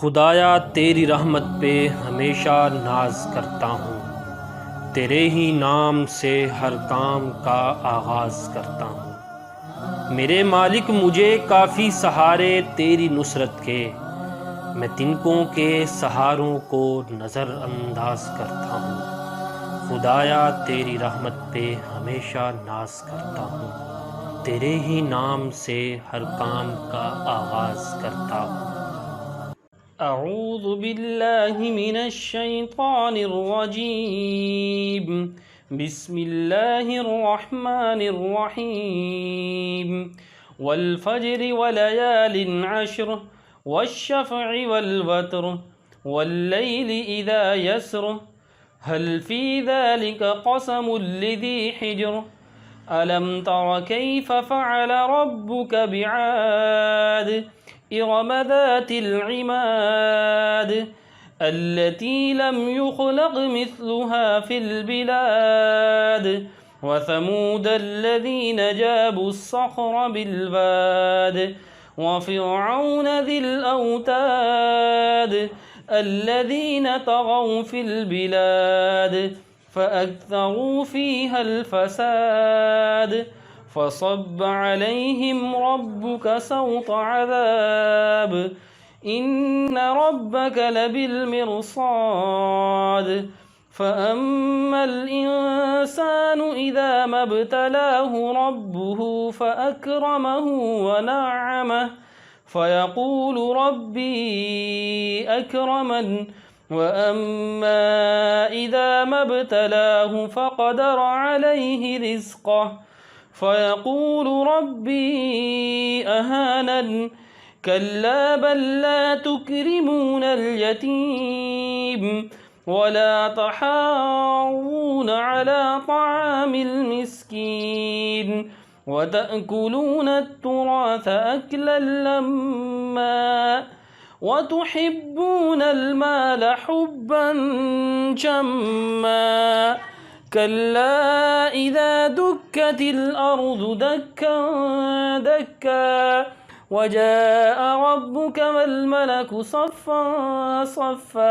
खुदाया तेरी रहमत पे हमेशा नाज करता हूँ, तेरे ही नाम से हर काम का आगाज़ करता हूँ। मेरे मालिक मुझे काफ़ी सहारे तेरी नुसरत के, मैं तिनकों के सहारों को नज़रअंदाज करता हूँ। खुदाया तेरी रहमत पे हमेशा नाज करता हूँ, तेरे ही नाम से हर काम का आगाज़ करता हूँ। अऊज़ु बिल्लाहि मिनश शैतानिर रजीम। बिस्मिल्लाहिर रहमानिर रहीम। वल फज्रि वलयालिन अश्र वश्शफ़इ वल वत्र वल्लैलि इज़ा यस्र हल फ़ी ज़ालिका क़समुल लिज़ी हिज्र अलम तर कैफ़ फ़अल रब्बुका बिआद इरम ज़ातिल इमाद अल्लती लम युख़लक़ मिस्लुहा फ़िल बिलाद वसमूद अल्लज़ीन जाबुस्सख़्र बिलवाद वफ़िरऔन ज़िल औताद अल्लज़ीन तग़ौ फ़िल बिलाद फ़अक्तरू फ़ीहल फ़साद फ़सब्ब अलैहिम रब्बुका सौत अज़ाब इन्न रब्बका लबिलमिरसाद फ़अम्मल इंसानु इज़ा मब्तलाहु रब्बुहु फ़अक्रमहु वनअमह फ़यक़ूलु रब्बी अक्रमन वअम्मा इज़ा मब्तलाहु फ़क़दर अलैहि रिज़्क़ह फ़यक़ूलु रब्बी अहानन कल्ला बल ला तुक्रिमूनल यतीम वला तहाव्वून अला तआमिल मिस्कीन वतअकुलूनत तुराथ अकलन लम्मा वतुहिब्बूनल माल हुब्बन जम्मा कल्ला इज़ा दुक्कतिल अर्दु दक्का दक्का वजाअ रब्बुका वल मलकु सफ़्फ़न सफ़्फ़ा।